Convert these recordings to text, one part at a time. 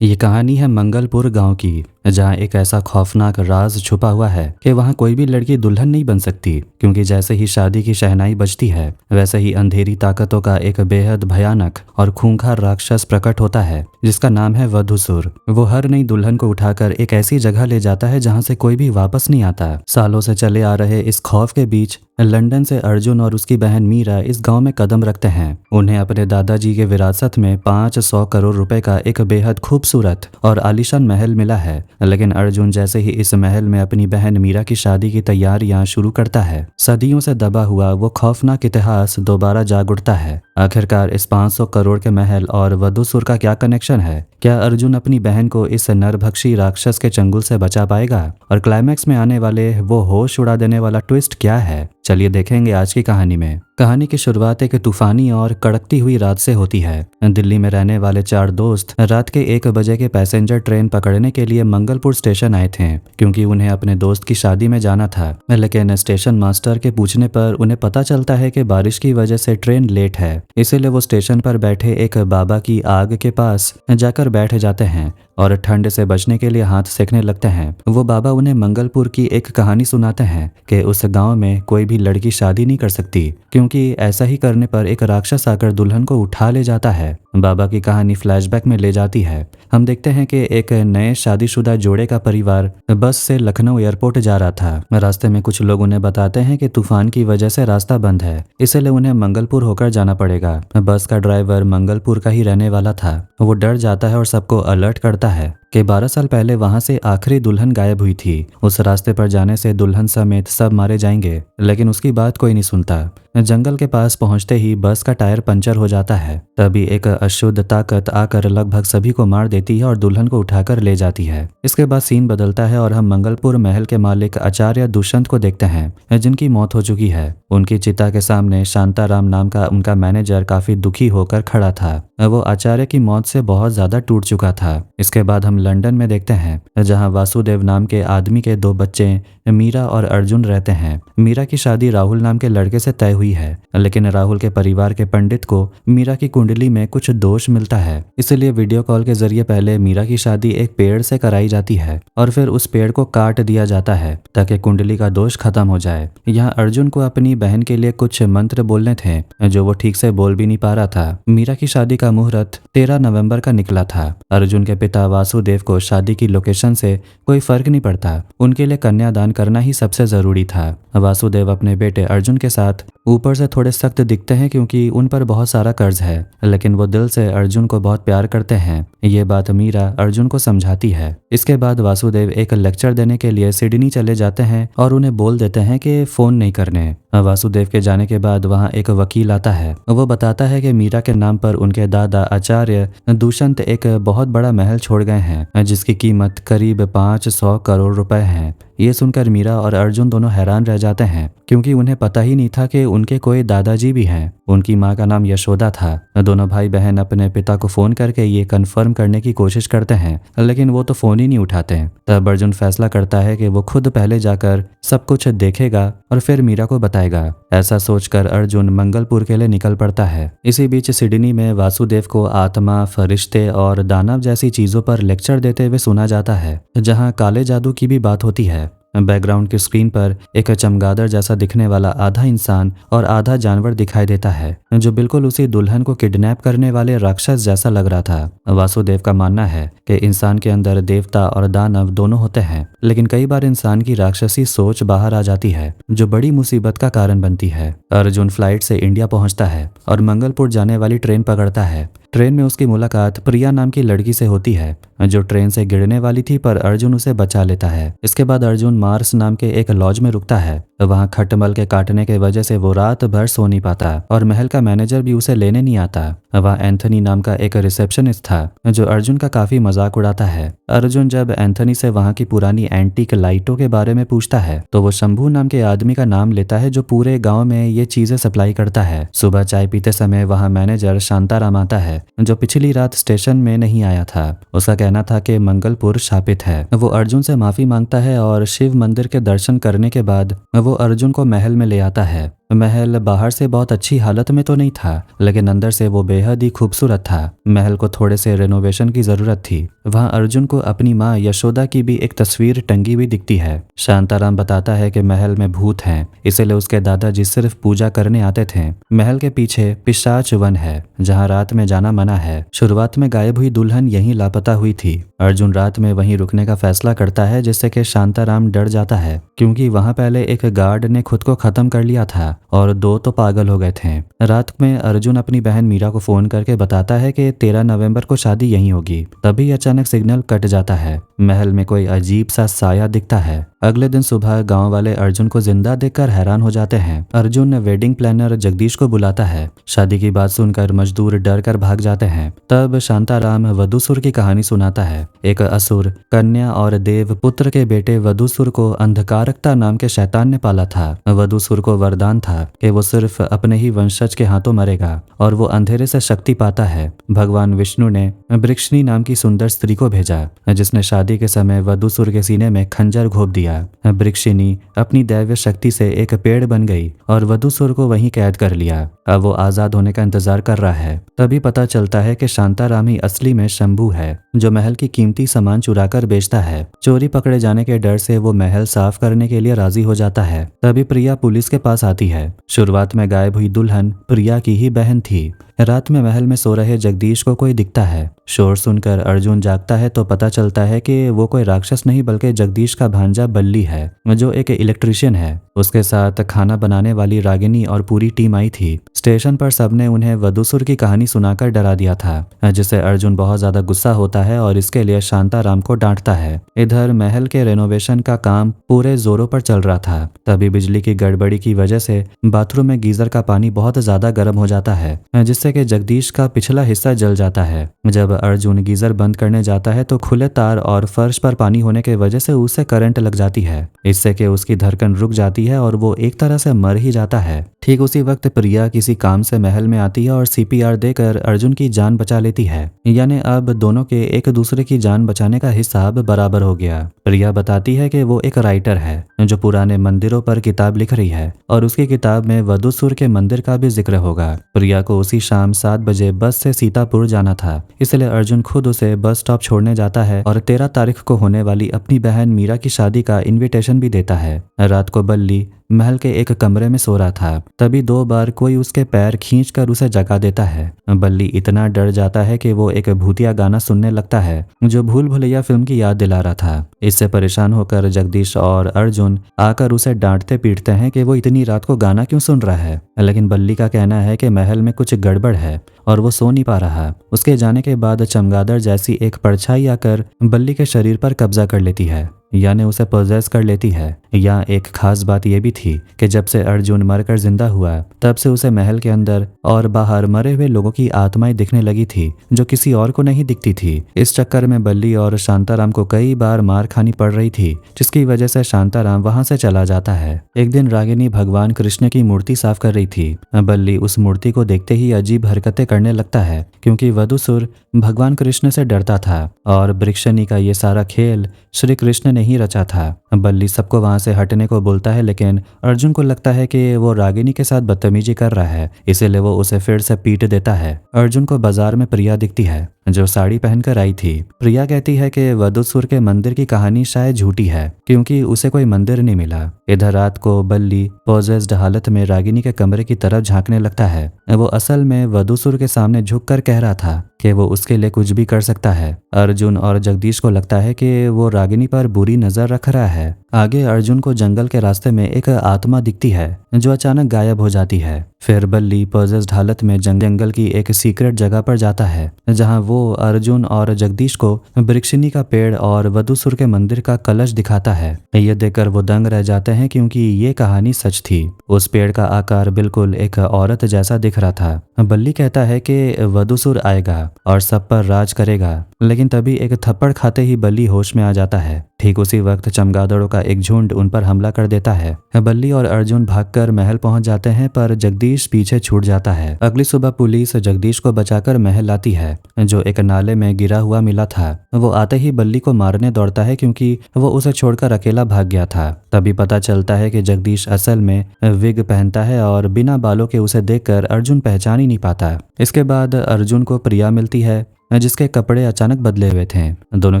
ये कहानी है मंगलपुर गांव की, जहां एक ऐसा खौफनाक राज छुपा हुआ है कि वहां कोई भी लड़की दुल्हन नहीं बन सकती, क्योंकि जैसे ही शादी की शहनाई बजती है वैसे ही अंधेरी ताकतों का एक बेहद भयानक और खूंखार राक्षस प्रकट होता है, जिसका नाम है वधूसुर। वो हर नई दुल्हन को उठाकर एक ऐसी जगह ले जाता है जहां से कोई भी वापस नहीं आता। सालों से चले आ रहे इस खौफ के बीच लंदन से अर्जुन और उसकी बहन मीरा इस गांव में कदम रखते हैं। उन्हें अपने दादाजी के विरासत में 500 करोड़ रुपए का एक बेहद खूबसूरत और आलीशान महल मिला है। लेकिन अर्जुन जैसे ही इस महल में अपनी बहन मीरा की शादी की तैयारियां शुरू करता है, सदियों से दबा हुआ वो खौफनाक इतिहास दोबारा जाग उठता है। आखिरकार इस 500 करोड़ के महल और वधूसुर का क्या कनेक्शन है? क्या अर्जुन अपनी बहन को इस नरभक्षी राक्षस के चंगुल से बचा पाएगा? और क्लाइमैक्स में आने वाले वो होश उड़ा देने वाला ट्विस्ट क्या है? चलिए देखेंगे आज की कहानी में। कहानी की शुरुआत एक तूफानी और कड़कती हुई रात से होती है। दिल्ली में रहने वाले 4 दोस्त रात के 1 बजे के पैसेंजर ट्रेन पकड़ने के लिए मंगलपुर स्टेशन आए थे, क्योंकि उन्हें अपने दोस्त की शादी में जाना था। लेकिन स्टेशन मास्टर के पूछने पर उन्हें पता चलता है कि बारिश की वजह से ट्रेन लेट है। इसीलिए वो स्टेशन पर बैठे एक बाबा की आग के पास जाकर बैठ जाते हैं और ठंड से बचने के लिए हाथ सेकने लगते हैं। वो बाबा उन्हें मंगलपुर की एक कहानी सुनाते हैं कि उस गांव में कोई भी लड़की शादी नहीं कर सकती, क्योंकि ऐसा ही करने पर एक राक्षस आकर दुल्हन को उठा ले जाता है। बाबा की कहानी फ्लैशबैक में ले जाती है। हम देखते हैं कि एक नए शादीशुदा जोड़े का परिवार बस से लखनऊ एयरपोर्ट जा रहा था। रास्ते में कुछ लोग उन्हें बताते हैं कि तूफान की वजह से रास्ता बंद है, इसलिए उन्हें मंगलपुर होकर जाना पड़ेगा। बस का ड्राइवर मंगलपुर का ही रहने वाला था। वो डर जाता है और सबको अलर्ट करता है कि 12 साल पहले वहां से आखिरी दुल्हन गायब हुई थी। उस रास्ते पर जाने से दुल्हन समेत सब मारे जाएंगे, लेकिन उसकी बात कोई नहीं सुनता। जंगल के पास पहुंचते ही बस का टायर पंचर हो जाता है। तभी एक अशुद्ध ताकत आकर लगभग सभी को मार देती है और दुल्हन को उठाकर ले जाती है। इसके बाद सीन बदलता है और हम मंगलपुर महल के मालिक आचार्य दुष्यंत को देखते हैं, जिनकी मौत हो चुकी है। उनकी चिता के सामने शांताराम नाम का उनका मैनेजर काफी दुखी होकर खड़ा था। वो आचार्य की मौत से बहुत ज्यादा टूट चुका था। इसके बाद हम लंदन में देखते हैं, जहां वासुदेव नाम के आदमी के 2 बच्चे मीरा और अर्जुन रहते हैं। मीरा की शादी राहुल नाम के लड़के से तय हुई है, लेकिन राहुल के परिवार के पंडित को मीरा की कुंडली में कुछ दोष मिलता है। इसलिए वीडियो कॉल के जरिए पहले मीरा की शादी एक पेड़ से कराई जाती है और फिर उस पेड़ को काट दिया जाता है ताकि कुंडली का दोष खत्म हो जाए। यहाँ अर्जुन को अपनी बहन के लिए कुछ मंत्र बोलने थे, जो वो ठीक से बोल भी नहीं पा रहा था। मीरा की शादी का मुहूर्त 13 नवंबर का निकला था। अर्जुन के पिता वासुदेव को शादी की लोकेशन से कोई फर्क नहीं पड़ता, उनके लिए कन्यादान करना ही सबसे जरूरी था। वासुदेव अपने बेटे अर्जुन के साथ ऊपर से थोड़े सख्त दिखते हैं, क्योंकि उन पर बहुत सारा कर्ज है, लेकिन वो दिल से अर्जुन को बहुत प्यार करते हैं। ये बात मीरा अर्जुन को समझाती है। इसके बाद वासुदेव एक लेक्चर देने के लिए सिडनी चले जाते हैं और उन्हें बोल देते हैं कि फोन नहीं करने। वासुदेव के जाने के बाद वहाँ एक वकील आता है। वो बताता है कि मीरा के नाम पर उनके दादा आचार्य दुष्यंत एक बहुत बड़ा महल छोड़ गए हैं, जिसकी कीमत करीब 500 करोड़ रुपए है। ये सुनकर मीरा और अर्जुन दोनों हैरान रह जाते हैं, क्योंकि उन्हें पता ही नहीं था कि उनके कोई दादाजी भी हैं। उनकी माँ का नाम यशोदा था। दोनों भाई बहन अपने पिता को फोन करके ये कंफर्म करने की कोशिश करते हैं, लेकिन वो तो फोन ही नहीं उठाते। तब अर्जुन फैसला करता है कि वो खुद पहले जाकर सब कुछ देखेगा और फिर मीरा को बताएगा। ऐसा सोचकर अर्जुन मंगलपुर के लिए निकल पड़ता है। इसी बीच सिडनी में वासुदेव को आत्मा, फरिश्ते और दानव जैसी चीजों पर लेक्चर देते हुए सुना जाता है, जहाँ काले जादू की भी बात होती है। बैकग्राउंड की स्क्रीन पर एक चमगादड़ जैसा दिखने वाला आधा इंसान और आधा जानवर दिखाई देता है, जो बिल्कुल उसी दुल्हन को किडनैप करने वाले राक्षस जैसा लग रहा था। वासुदेव का मानना है कि इंसान के अंदर देवता और दानव दोनों होते हैं, लेकिन कई बार इंसान की राक्षसी सोच बाहर आ जाती है, जो बड़ी मुसीबत का कारण बनती है। अर्जुन फ्लाइट से इंडिया पहुंचता है और मंगलपुर जाने वाली ट्रेन पकड़ता है। ट्रेन में उसकी मुलाकात प्रिया नाम की लड़की से होती है, जो ट्रेन से गिरने वाली थी, पर अर्जुन उसे बचा लेता है। इसके बाद अर्जुन मार्स नाम के एक लॉज में रुकता है। वहाँ खटमल के काटने की वजह से वो रात भर सो नहीं पाता और महल का मैनेजर भी उसे लेने नहीं आता। वहाँ एंथनी नाम का एक रिसेप्शनिस्ट था, जो अर्जुन का काफी मजाक उड़ाता है। अर्जुन जब एंथनी से वहाँ की पुरानी एंटीक लाइटों के बारे में पूछता है, तो वो शंभू नाम के आदमी का नाम लेता है, जो पूरे गाँव में ये चीजें सप्लाई करता है। सुबह चाय पीते समय वहाँ मैनेजर शांताराम आता है, जो पिछली रात स्टेशन में नहीं आया था। उसका कहना था कि मंगलपुर शापित है। वो अर्जुन से माफी मांगता है और शिव मंदिर के दर्शन करने के बाद वो अर्जुन को महल में ले आता है। महल बाहर से बहुत अच्छी हालत में तो नहीं था, लेकिन अंदर से वो बेहद ही खूबसूरत था। महल को थोड़े से रेनोवेशन की जरूरत थी। वहाँ अर्जुन को अपनी माँ यशोदा की भी एक तस्वीर टंगी हुई दिखती है। शांताराम बताता है कि महल में भूत हैं, इसीलिए उसके दादाजी सिर्फ पूजा करने आते थे। महल के पीछे पिशाच वन है, जहाँ रात में जाना मना है। शुरुआत में गायब हुई दुल्हन यहीं लापता हुई थी। अर्जुन रात में वहीं रुकने का फैसला करता है, जिससे कि शांताराम डर जाता है, क्योंकि वहां पहले एक गार्ड ने खुद को खत्म कर लिया था और दो तो पागल हो गए थे। रात में अर्जुन अपनी बहन मीरा को फोन करके बताता है कि 13 नवंबर को शादी यहीं होगी। तभी अचानक सिग्नल कट जाता है। महल में कोई अजीब सा साया दिखता है। अगले दिन सुबह गांव वाले अर्जुन को जिंदा देखकर हैरान हो जाते हैं। अर्जुन वेडिंग प्लानर जगदीश को बुलाता है। शादी की बात सुनकर मजदूर डर कर भाग जाते हैं। तब शांताराम वधूसुर की कहानी सुनाता है। एक असुर कन्या और देव पुत्र के बेटे वधूसुर को अंधकारकता नाम के शैतान ने पाला था। वधूसुर को वरदान था कि वो सिर्फ अपने ही वंशज के हाथों मरेगा और वो अंधेरे से शक्ति पाता है। भगवान विष्णु ने वृक्षनी नाम की सुंदर स्त्री को भेजा, जिसने शादी के समय वधूसुर के सीने में खंजर घोंप दिया। वृक्षिनी अपनी दैव्य शक्ति से एक पेड़ बन गई और वधूसुर को वहीं कैद कर लिया। अब वो आजाद होने का इंतजार कर रहा है। तभी पता चलता है कि शांताराम ही असली में शंभू है, जो महल की कीमती सामान चुराकर बेचता है। चोरी पकड़े जाने के डर से वो महल साफ करने के लिए राजी हो जाता है। तभी प्रिया पुलिस के पास आती है। शुरुआत में गायब हुई दुल्हन प्रिया की ही बहन थी। रात में महल में सो रहे जगदीश को कोई दिखता है। शोर सुनकर अर्जुन जागता है तो पता चलता है कि वो कोई राक्षस नहीं बल्कि जगदीश का भांजा बल्ली है, जो एक इलेक्ट्रीशियन है। उसके साथ खाना बनाने वाली रागिनी और पूरी टीम आई थी। स्टेशन पर सबने उन्हें वधूसुर की कहानी सुनाकर डरा दिया था, जिससे अर्जुन बहुत ज्यादा गुस्सा होता है और इसके लिए शांताराम को डांटता है। इधर महल के रेनोवेशन का काम पूरे जोरों पर चल रहा था। तभी बिजली की गड़बड़ी की वजह से बाथरूम में गीजर का पानी बहुत ज्यादा गर्म हो जाता है, जिससे कि जगदीश का पिछला हिस्सा जल जाता है। जब अर्जुन गीजर बंद करने जाता है तो खुले तार और फर्श पर पानी होने की वजह से उसे करंट लग जाती है, इससे कि उसकी धड़कन रुक जाती है और वो एक तरह से मर ही जाता है। ठीक उसी वक्त प्रिया किसी काम से महल में आती है और सीपीआर देकर अर्जुन की जान बचा लेती है। यानी अब दोनों के एक दूसरे की जान बचाने का हिसाब बराबर हो गया। प्रिया बताती है कि वो एक राइटर है जो पुराने मंदिरों पर किताब लिख रही है और उसकी किताब में वधूसुर के मंदिर का भी जिक्र होगा। प्रिया को उसी शाम 7 बजे बस से सीतापुर जाना था, इसलिए अर्जुन खुद उसे बस स्टॉप छोड़ने जाता है और 13 तारीख को होने वाली अपनी बहन मीरा की शादी का इनविटेशन भी देता है। रात को बल्ली महल के एक कमरे में सो रहा था। तभी 2 बार कोई उसके पैर खींचकर उसे जगा देता है। बल्ली इतना डर जाता है कि वो एक भूतिया गाना सुनने लगता है, जो भूल भुलैया फिल्म की याद दिला रहा था। इससे परेशान होकर जगदीश और अर्जुन आकर उसे डांटते पीटते हैं कि वो इतनी रात को गाना क्यों सुन रहा है। लेकिन बल्ली का कहना है कि महल में कुछ गड़बड़ है और वो सो नहीं पा रहा। उसके जाने के बाद चमगादड़ जैसी एक परछाई आकर बल्ली के शरीर पर कब्जा कर लेती है, यानी उसे पोजेस कर लेती है। यहाँ एक खास बात यह भी थी कि जब से अर्जुन मरकर जिंदा हुआ तब से उसे महल के अंदर और बाहर मरे हुए लोगों की आत्माएं दिखने लगी थी, जो किसी और को नहीं दिखती थी। इस चक्कर में बल्ली और शांताराम को कई बार मार खानी पड़ रही थी, जिसकी वजह से शांताराम वहां से चला जाता है। एक दिन रागिनी भगवान कृष्ण की मूर्ति साफ कर रही थी। बल्ली उस मूर्ति को देखते ही अजीब हरकतें करने लगता है, क्योंकि वधूसुर भगवान कृष्ण से डरता था और वृक्षनी का ये सारा खेल श्री कृष्ण ने ही रचा था। बल्ली सबको वहां से हटने को बोलता है, लेकिन अर्जुन को लगता है कि वो रागिनी के साथ बदतमीजी कर रहा है, इसीलिए वो उसे फिर से पीट देता है। अर्जुन को बाजार में प्रिया दिखती है, जो साड़ी पहनकर आई थी। प्रिया कहती है कि वधूसुर के मंदिर की कहानी शायद झूठी है, क्योंकि उसे कोई मंदिर नहीं मिला। इधर रात को बल्ली पोजेस्ड हालत में रागिनी के कमरे की तरफ झांकने लगता है। वो असल में वधूसुर के सामने झुककर कह रहा था कि वो उसके लिए कुछ भी कर सकता है। अर्जुन और जगदीश को लगता है कि वो रागिनी पर बुरी नजर रख रहा है। आगे अर्जुन को जंगल के रास्ते में एक आत्मा दिखती है, जो अचानक गायब हो जाती है। फिर बल्ली पोजेस्ड हालत में जंगल की एक सीक्रेट जगह पर जाता है, जहां वो अर्जुन और जगदीश को वृक्षिनी का पेड़ और वधूसुर के मंदिर का कलश दिखाता है। ये देखकर वो दंग रह जाते हैं, क्योंकि ये कहानी सच थी। उस पेड़ का आकार बिल्कुल एक औरत जैसा दिख रहा था। बल्ली कहता है कि वधूसुर आएगा और सब पर राज करेगा। लेकिन तभी एक थप्पड़ खाते ही बल्ली होश में आ जाता है। ठीक उसी वक्त चमगादड़ों का एक झुंड उन पर हमला कर देता है। बल्ली और अर्जुन भागकर महल पहुंच जाते हैं, पर जगदीश पीछे छूट जाता है। अगली सुबह पुलिस जगदीश को बचाकर महल लाती है, जो एक नाले में गिरा हुआ मिला था। वो आते ही बल्ली को मारने दौड़ता है, क्योंकि वो उसे छोड़कर अकेला भाग गया था। तभी पता चलता है कि जगदीश असल में विग पहनता है और बिना बालों के उसे देखकर अर्जुन पहचान ही नहीं पाता। इसके बाद अर्जुन को प्रिया मिलती है, जिसके कपड़े अचानक बदले हुए थे। दोनों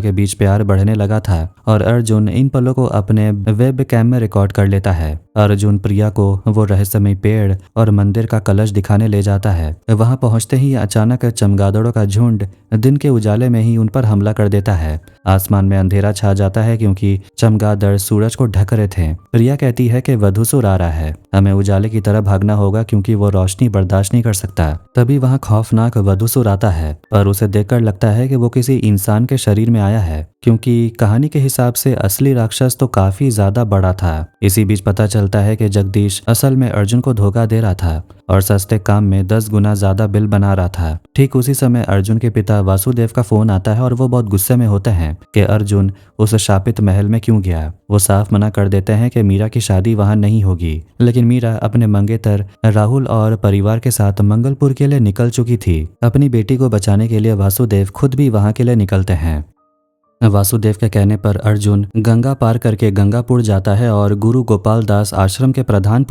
के बीच प्यार बढ़ने लगा था और अर्जुन इन पलों को अपने वेब कैम में रिकॉर्ड कर लेता है। अर्जुन प्रिया को वो रहस्यमय पेड़ और मंदिर का कलश दिखाने ले जाता है। वहां पहुंचते ही अचानक चमगादड़ों का झुंड दिन के उजाले में ही उन पर हमला कर देता है। आसमान में अंधेरा छा जाता है, क्योंकि चमगादड़ सूरज को ढक रहे थे। प्रिया कहती है कि वधूसुर आ रहा है, हमें उजाले की तरह भागना होगा, क्योंकि वो रोशनी बर्दाश्त नहीं कर सकता। तभी वहां खौफनाक वधूसुर आता है और उसे देखकर लगता है कि वो किसी इंसान के शरीर में आया है, क्योंकि कहानी के हिसाब से असली राक्षस तो काफी ज्यादा बड़ा था। इसी बीच पता चलता है कि जगदीश असल में अर्जुन को धोखा दे रहा था और सस्ते काम में 10 गुना ज्यादा बिल बना रहा था। ठीक उसी समय अर्जुन के पिता वासुदेव का फोन आता है और वो बहुत गुस्से में होते हैं कि अर्जुन उस शापित महल में क्यों गया। वो साफ मना कर देते हैं कि मीरा की शादी वहां नहीं होगी, लेकिन मीरा अपने मंगेतर राहुल और परिवार के साथ मंगलपुर के लिए निकल चुकी थी। अपनी बेटी को बचाने के लिए वासुदेव खुद भी वहां के लिए निकलते हैं। वासुदेव के कहने पर अर्जुन गंगा पार करके गंगापुर जाता है और गुरु गोपाल दास आश्रम के प्रधान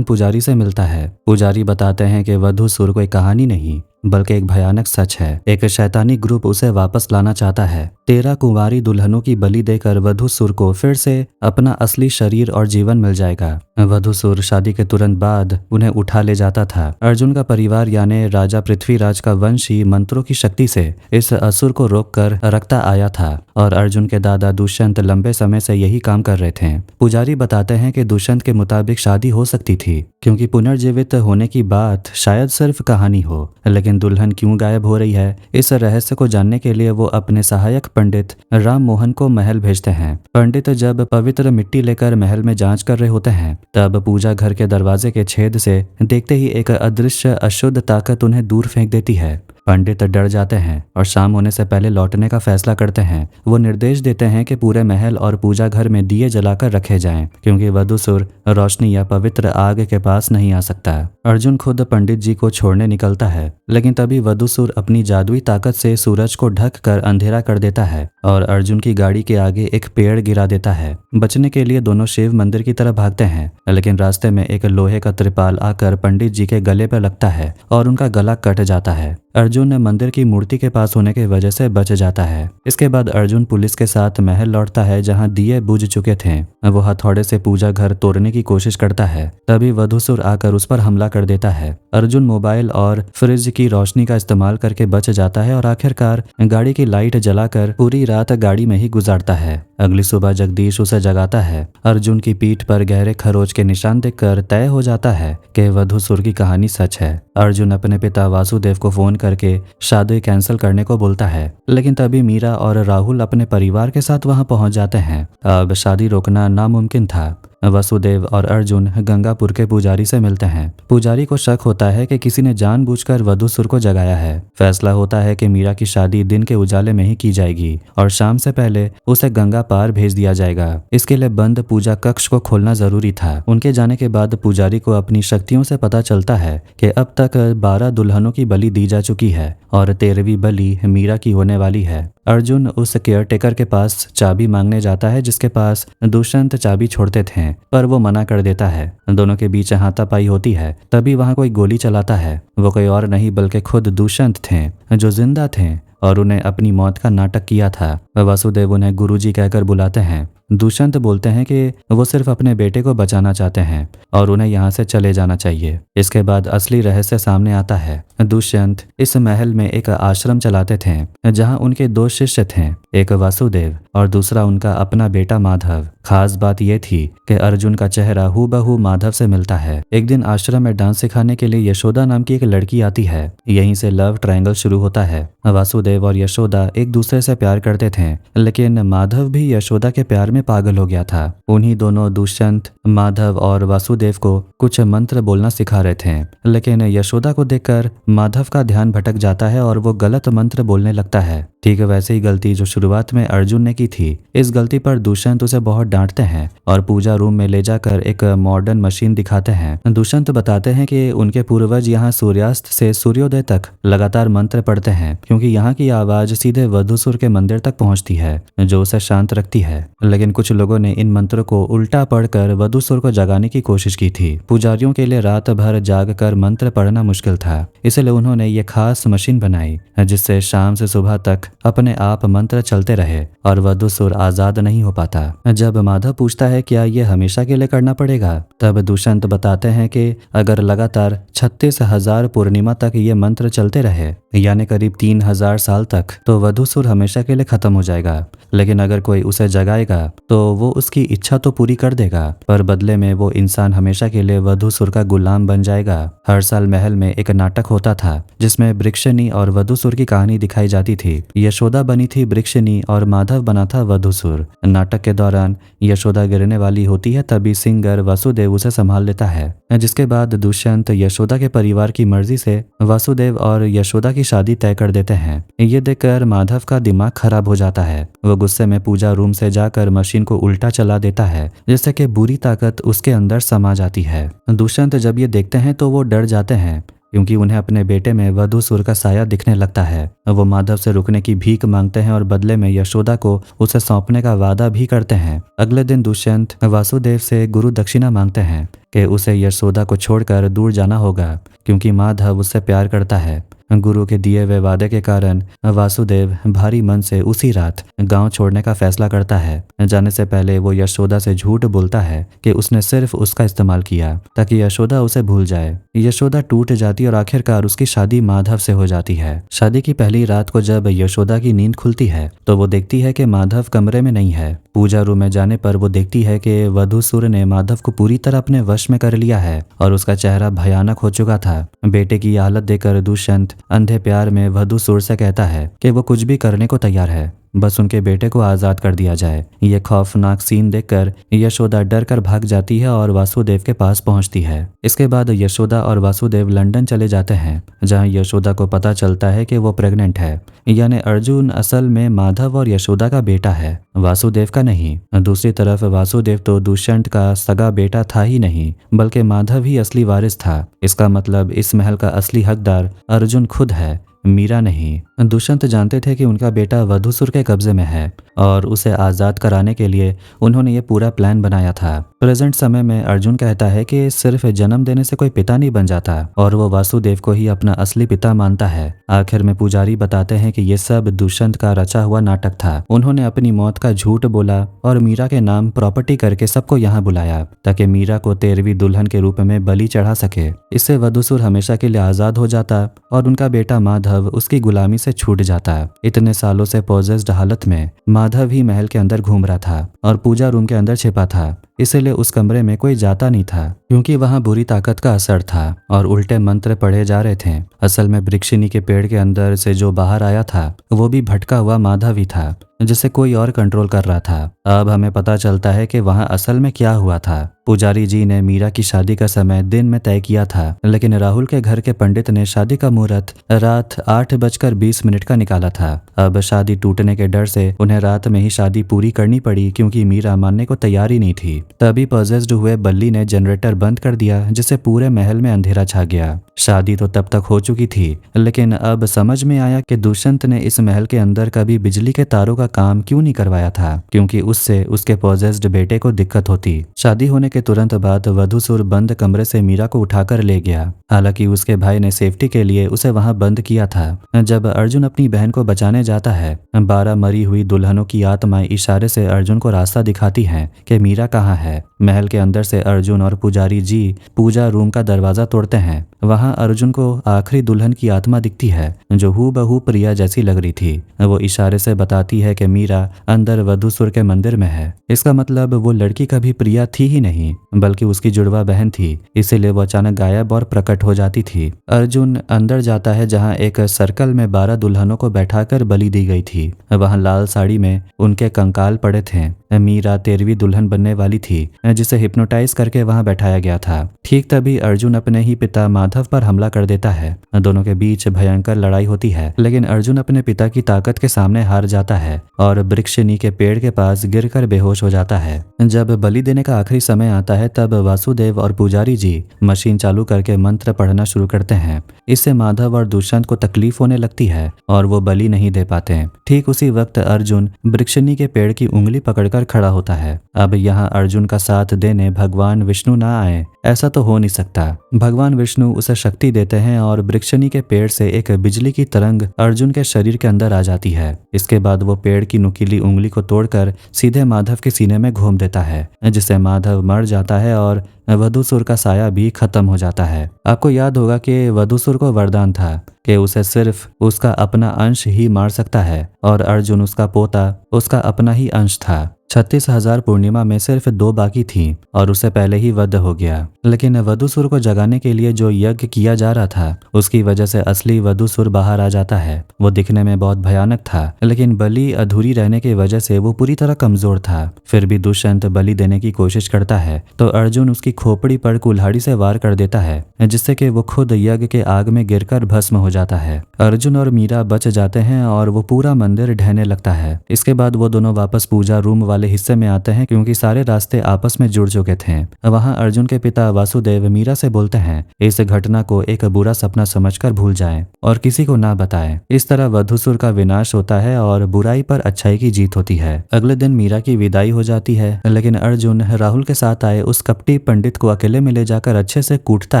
पुजारी से मिलता है। पुजारी बताते हैं कि वधूसुर कोई कहानी नहीं, बल्कि एक भयानक सच है। एक शैतानी ग्रुप उसे वापस लाना चाहता है। 13 कुंवारी दुल्हनों की बलि देकर वधूसुर को फिर से अपना असली शरीर और जीवन मिल जाएगा। वधूसुर शादी के तुरंत बाद उन्हें उठा ले जाता था। अर्जुन का परिवार यानी राजा पृथ्वीराज का वंश ही मंत्रों की शक्ति से इस असुर को रोककर रखता आया था और अर्जुन के दादा दुष्यंत लंबे समय से यही काम कर रहे थे। पुजारी बताते हैं कि दुष्यंत के मुताबिक शादी हो सकती थी, क्योंकि पुनर्जीवित होने की बात शायद सिर्फ कहानी हो, लेकिन दुल्हन क्यों गायब हो रही है, इस रहस्य को जानने के लिए वो अपने सहायक पंडित राम मोहन को महल भेजते हैं। पंडित जब पवित्र मिट्टी लेकर महल में जांच कर रहे होते हैं, तब पूजा घर के दरवाजे के छेद से देखते ही एक अदृश्य अशुद्ध ताकत उन्हें दूर फेंक देती है। पंडित डर जाते हैं और शाम होने से पहले लौटने का फैसला करते हैं। वो निर्देश देते हैं कि पूरे महल और पूजा घर में दिए जलाकर रखे जाएं, क्योंकि वधूसुर रोशनी या पवित्र आग के पास नहीं आ सकता। अर्जुन खुद पंडित जी को छोड़ने निकलता है, लेकिन तभी वधूसुर अपनी जादुई ताकत से सूरज को ढक कर अंधेरा कर देता है और अर्जुन की गाड़ी के आगे एक पेड़ गिरा देता है। बचने के लिए दोनों शिव मंदिर की तरफ भागते हैं, लेकिन रास्ते में एक लोहे का त्रिपाल आकर पंडित जी के गले पर लगता है और उनका गला कट जाता है। अर्जुन मंदिर की मूर्ति के पास होने की वजह से बच जाता है। इसके बाद अर्जुन पुलिस के साथ महल लौटता है, जहां दिए बुझ चुके थे। वो हथौड़े से पूजा घर तोड़ने की कोशिश करता है, तभी वधूसुर आकर उस पर हमला कर देता है। अर्जुन मोबाइल और फ्रिज की रोशनी का इस्तेमाल करके बच जाता है और आखिरकार गाड़ी की लाइट जलाकर पूरी रात गाड़ी में ही गुजारता है। अगली सुबह जगदीश उसे जगाता है। अर्जुन की पीठ पर गहरे खरोच के निशान देखकर तय हो जाता है कि वधूसुर की कहानी सच है। अर्जुन अपने पिता वासुदेव को फोन करके शादी कैंसिल करने को बोलता है, लेकिन तभी मीरा और राहुल अपने परिवार के साथ वहां पहुंच जाते हैं। अब शादी रोकना नामुमकिन था। वसुदेव और अर्जुन गंगापुर के पुजारी से मिलते हैं। पुजारी को शक होता है कि किसी ने जानबूझकर वधूसुर को जगाया है। फैसला होता है कि मीरा की शादी दिन के उजाले में ही की जाएगी और शाम से पहले उसे गंगा पार भेज दिया जाएगा। इसके लिए बंद पूजा कक्ष को खोलना जरूरी था। उनके जाने के बाद पुजारी को अपनी शक्तियों से पता चलता है कि अब तक 12 दुल्हनों की बलि दी जा चुकी है और 13वीं बलि मीरा की होने वाली है। अर्जुन उस केयरटेकर के पास चाबी मांगने जाता है, जिसके पास दुष्यंत चाबी छोड़ते थे, पर वो मना कर देता है। दोनों के बीच हाथापाई होती है। तभी वहां कोई गोली चलाता है। वो कोई और नहीं बल्कि खुद दुष्यंत थे, जो जिंदा थे और उन्हें अपनी मौत का नाटक किया था। वासुदेव उन्हें गुरुजी कहकर बुलाते हैं। दुष्यंत बोलते हैं कि वो सिर्फ अपने बेटे को बचाना चाहते हैं और उन्हें यहाँ से चले जाना चाहिए। इसके बाद असली रहस्य सामने आता है। दुष्यंत इस महल में एक आश्रम चलाते थे, जहाँ उनके 2 शिष्य थे, एक वासुदेव और दूसरा उनका अपना बेटा माधव। खास बात यह थी कि अर्जुन का चेहरा हूबहू माधव से मिलता है। एक दिन आश्रम में डांस सिखाने के लिए यशोदा नाम की एक लड़की आती है। यहीं से लव ट्रायंगल शुरू होता है। वासुदेव और यशोदा एक दूसरे से प्यार करते थे, हैं, लेकिन माधव भी यशोदा के प्यार में पागल हो गया था। उन्हीं दोनों दुष्यंत, माधव और वासुदेव को कुछ मंत्र बोलना सिखा रहे थे, लेकिन यशोदा को देखकर माधव का ध्यान भटक जाता है और वो गलत मंत्र बोलने लगता है। ठीक वैसे ही गलती जो शुरुआत में अर्जुन ने की थी। इस गलती पर दुष्यंत उसे बहुत डांटते हैं और पूजा रूम में ले जाकर एक मॉडर्न मशीन दिखाते हैं। दुष्यंत बताते हैं कि उनके पूर्वज यहाँ सूर्यास्त से सूर्योदय तक लगातार मंत्र पढ़ते हैं, क्योंकि यहाँ की आवाज सीधे वधूसुर के मंदिर तक पहुँचती है, जो उसे शांत रखती है। लेकिन कुछ लोगों ने इन मंत्रों को उल्टा पढ़कर वधूसुर को जगाने की कोशिश की थी। पुजारियों के लिए रात भर जाग कर मंत्र पढ़ना मुश्किल था, इसलिए उन्होंने ये खास मशीन बनाई जिससे शाम से सुबह तक अपने आप मंत्र चलते रहे और वधूसुर आजाद नहीं हो पाता। जब माधव पूछता है क्या ये हमेशा के लिए करना पड़ेगा, तब दुष्यंत बताते हैं कि अगर लगातार 36,000 पूर्णिमा तक ये मंत्र चलते रहे, यानी करीब 3,000 साल तक, तो वधूसुर हमेशा के लिए खत्म हो जाएगा। लेकिन अगर कोई उसे जगाएगा तो वो उसकी इच्छा तो पूरी कर देगा, पर बदले में वो इंसान हमेशा के लिए वधूसुर का गुलाम बन जाएगा। हर साल महल में एक नाटक होता था जिसमें वृक्षिणी और वधूसुर की कहानी दिखाई जाती थी। यशोदा बनी थी वृक्षिणी और माधव बना था वधूसुर। नाटक के दौरान यशोदा गिरने वाली होती है, तभी सिंगर वासुदेव उसे संभाल लेता है, जिसके बाद दुष्यंत यशोदा के परिवार की मर्जी से वासुदेव और यशोदा की शादी तय कर देते हैं। ये देखकर माधव का दिमाग खराब हो जाता है। वो गुस्से में पूजा रूम से जाकर मशीन को उल्टा चला देता है, जिससे कि बुरी ताकत उसके अंदर समा जाती है। दुष्यंत जब ये देखते हैं तो वो डर जाते हैं, क्योंकि उन्हें अपने बेटे में वधूसुर का साया दिखने लगता है। वो माधव से रुकने की भीख मांगते हैं और बदले में यशोदा को उसे सौंपने का वादा भी करते हैं। अगले दिन दुष्यंत वासुदेव से गुरु दक्षिणा मांगते हैं कि उसे यशोदा को छोड़कर दूर जाना होगा, क्योंकि माधव उससे प्यार करता है। गुरु के दिए हुए वादे के कारण वासुदेव भारी मन से उसी रात गांव छोड़ने का फैसला करता है। जाने से पहले वो यशोदा से झूठ बोलता है कि उसने सिर्फ उसका इस्तेमाल किया ताकि यशोदा उसे भूल जाए। यशोदा टूट जाती और आखिरकार उसकी शादी माधव से हो जाती है। शादी की पहली रात को जब यशोदा की नींद खुलती है तो वो देखती है कि माधव कमरे में नहीं है। पूजा रूम में जाने पर वो देखती है कि वधूसुर ने माधव को पूरी तरह अपने वश में कर लिया है और उसका चेहरा भयानक हो चुका था। बेटे की हालत देखकर दुष्यंत अंधे प्यार में वधूसुर से कहता है कि वो कुछ भी करने को तैयार है, बस उनके बेटे को आजाद कर दिया जाए। ये खौफनाक सीन देखकर यशोदा डर कर भाग जाती है और वासुदेव के पास पहुंचती है। इसके बाद यशोदा और वासुदेव लंदन चले जाते हैं, जहां यशोदा को पता चलता है कि वो प्रेग्नेंट है, यानी अर्जुन असल में माधव और यशोदा का बेटा है, वासुदेव का नहीं। दूसरी तरफ वासुदेव तो दुष्यंत का सगा बेटा था ही नहीं, बल्कि माधव ही असली वारिस था। इसका मतलब इस महल का असली हकदार अर्जुन खुद है, मीरा नहीं। दुष्यंत जानते थे कि उनका बेटा वधूसुर के कब्जे में है और उसे आज़ाद कराने के लिए उन्होंने ये पूरा प्लान बनाया था। प्रेजेंट समय में अर्जुन कहता है कि सिर्फ जन्म देने से कोई पिता नहीं बन जाता और वो वासुदेव को ही अपना असली पिता मानता है। आखिर में पुजारी बताते हैं कि ये सब दुष्यंत का रचा हुआ नाटक था। उन्होंने अपनी मौत का झूठ बोला और मीरा के नाम प्रॉपर्टी करके सबको यहाँ बुलाया ताकि मीरा को 13वीं दुल्हन के रूप में बलि चढ़ा सके। इससे वधूसुर हमेशा के लिए आजाद हो जाता और उनका बेटा माधव उसकी गुलामी से छूट जाता। इतने सालों से पॉजेस्ड हालत में माधव ही महल के अंदर घूम रहा था और पूजा रूम के अंदर छिपा था, इसलिए उस कमरे में कोई जाता नहीं था, क्योंकि वहां बुरी ताकत का असर था और उल्टे मंत्र पढ़े जा रहे थे। असल में वृक्षिणी के पेड़ के अंदर से जो बाहर आया था वो भी भटका हुआ माधव ही था, जिसे कोई और कंट्रोल कर रहा था। अब हमें पता चलता है कि वहां असल में क्या हुआ था। पुजारी जी ने मीरा की शादी का समय दिन में तय किया था, लेकिन राहुल के घर के पंडित ने शादी का मुहूर्त रात 8:20 का निकाला था। अब शादी टूटने के डर से उन्हें रात में ही शादी पूरी करनी पड़ी, क्योंकि मीरा मानने को तैयार ही नहीं थी। तभी पॉजेस्ड हुए बल्ली ने जनरेटर बंद कर दिया, जिससे पूरे महल में अंधेरा छा गया। शादी तो तब तक हो चुकी थी, लेकिन अब समझ में आया कि दुष्यंत ने इस महल के अंदर कभी बिजली के तारों का काम क्यों नहीं करवाया था, क्योंकि उससे उसके पॉजेस्ड बेटे को दिक्कत होती। शादी होने के तुरंत बाद वधूसुर बंद कमरे से मीरा को उठाकर ले गया। हालांकि उसके भाई ने सेफ्टी के लिए उसे वहां बंद किया था। जब अर्जुन अपनी बहन को बचाने जाता है, 12 मरी हुई दुल्हनों की आत्माएं इशारे से अर्जुन को रास्ता दिखाती हैं कि मीरा कहाँ है। महल के अंदर से अर्जुन और पुजारी जी पूजा रूम का दरवाजा तोड़ते हैं। वहां अर्जुन को आखिरी दुल्हन की आत्मा दिखती है जो हूबहू प्रिया जैसी लग रही थी। वो इशारे से बताती है कि मीरा अंदर वधूसुर के मंदिर में है। इसका मतलब वो लड़की कभी प्रिया थी ही नहीं बल्कि उसकी जुड़वा बहन थी, इसीलिए वो अचानक गायब और प्रकट हो जाती थी। अर्जुन अंदर जाता है जहाँ एक सर्कल में 12 दुल्हनों को बैठाकर बलि दी गई थी। वहाँ लाल साड़ी में उनके कंकाल पड़े थे। मीरा 13वीं दुल्हन बनने वाली थी जिसे हिप्नोटाइज करके वहां बैठाया गया था। ठीक तभी अर्जुन अपने ही पिता माधव पर हमला कर देता है। दोनों के बीच भयंकर लड़ाई होती है, लेकिन अर्जुन अपने पिता की ताकत के सामने हार जाता है और वृक्षनी के पेड़ के पास गिरकर बेहोश हो जाता है। जब बलि देने का आखिरी समय आता है तब वासुदेव और पुजारी जी मशीन चालू करके मंत्र पढ़ना शुरू करते हैं। इससे माधव और दुष्यंत को तकलीफ होने लगती है और वो बलि नहीं दे पाते। ठीक उसी वक्त अर्जुन वृक्षनी के पेड़ की उंगली पकड़कर खड़ा होता है। अब यहाँ अर्जुन का साथ देने भगवान विष्णु ना आए ऐसा तो हो नहीं सकता। भगवान विष्णु उसे शक्ति देते हैं और वृक्षनी के पेड़ से एक बिजली की तरंग अर्जुन के शरीर के अंदर आ जाती है। इसके बाद वो पेड़ की नुकीली उंगली को तोड़कर सीधे माधव के सीने में घूम देता है, जिससे माधव मर जाता है और वधूसुर का साया भी खत्म हो जाता है। आपको याद होगा कि वधूसुर को वरदान था कि उसे सिर्फ उसका अपना अंश ही मार सकता है और अर्जुन उसका पोता उसका अपना ही अंश था। 36,000 पूर्णिमा में सिर्फ 2 बाकी थी और उससे पहले ही वध हो गया। लेकिन वधूसुर को जगाने के लिए जो यज्ञ किया जा रहा था उसकी वजह से असली वधूसुर बाहर आ जाता है। वो दिखने में बहुत भयानक था, लेकिन बलि अधूरी रहने की वजह से वो पूरी तरह कमजोर था। फिर भी दुष्यंत बलि देने की कोशिश करता है तो अर्जुन उसकी खोपड़ी पर कुल्हाड़ी से वार कर देता है, जिससे कि वो खुद यज्ञ के आग में गिरकर भस्म हो जाता है। अर्जुन और मीरा बच जाते हैं और वो पूरा मंदिर ढहने लगता है। इसके बाद वो दोनों वापस पूजा रूम वाले हिस्से में आते हैं क्योंकि सारे रास्ते आपस में जुड़ चुके थे। वहां अर्जुन के पिता वासुदेव मीरा से बोलते हैं इस घटना को एक बुरा सपना समझकर भूल जाएं और किसी को ना बताएं। इस तरह वधूसुर का विनाश होता है और बुराई पर अच्छाई की जीत होती है। अगले दिन मीरा की विदाई हो जाती है, लेकिन अर्जुन राहुल के साथ आए उस कपटी पंडित को अकेले में ले जाकर अच्छे से कूटता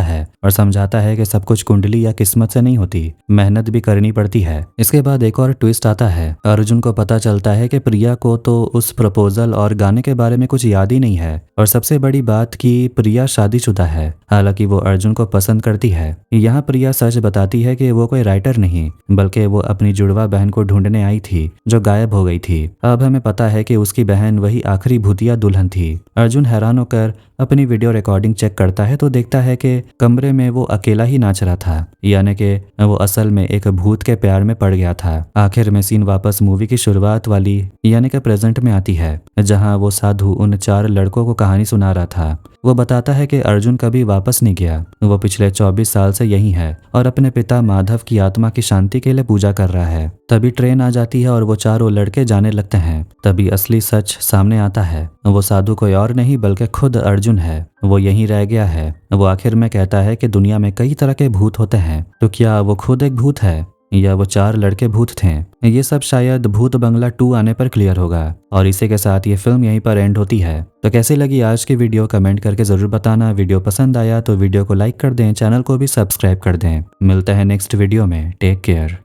है और समझाता है कि सब कुछ कुंडली या किस्मत से नहीं होती, मेहनत भी करनी पड़ती है। इसके बाद एक और ट्विस्ट आता है। अर्जुन को पता चलता है कि प्रिया को तो उस प्रपोजल और गाने के बारे में कुछ याद ही नहीं है और सबसे बड़ी बात कि प्रिया शादीशुदा है। हालांकि वो अर्जुन को पसंद करती है। यहाँ प्रिया सच बताती है कि वो कोई राइटर नहीं बल्कि वो अपनी जुड़वा बहन को ढूंढने आई थी जो गायब हो गई थी। अब हमें पता है कि उसकी बहन वही आखिरी भूतिया दुल्हन थी। अर्जुन हैरान होकर अपनी वीडियो रिकॉर्डिंग चेक करता है तो देखता है कि कमरे में वो अकेला ही नाच रहा था, यानी कि वो असल में एक भूत के प्यार में पड़ गया था। आखिर में सीन वापस मूवी की शुरुआत वाली यानी कि प्रेजेंट में आती है, जहां वो साधु उन 4 लड़कों को कहानी सुना रहा था। वो बताता है कि अर्जुन कभी वापस नहीं गया, वो पिछले 24 साल से यहीं है और अपने पिता माधव की आत्मा की शांति के लिए पूजा कर रहा है। तभी ट्रेन आ जाती है और वो चारों लड़के जाने लगते हैं। तभी असली सच सामने आता है। वो साधु कोई और नहीं बल्कि खुद अर्जुन है। वो यहीं रह गया है। वो आखिर में कहता है कि दुनिया में कई तरह के भूत होते हैं, तो क्या वो खुद एक भूत है या वो 4 लड़के भूत थे? ये सब शायद भूत बंगला 2 आने पर क्लियर होगा। और इसी के साथ ये फिल्म यहीं पर एंड होती है। तो कैसी लगी आज की वीडियो कमेंट करके जरूर बताना। वीडियो पसंद आया तो वीडियो को लाइक कर दें, चैनल को भी सब्सक्राइब कर दें। मिलते हैं नेक्स्ट वीडियो में। Take care.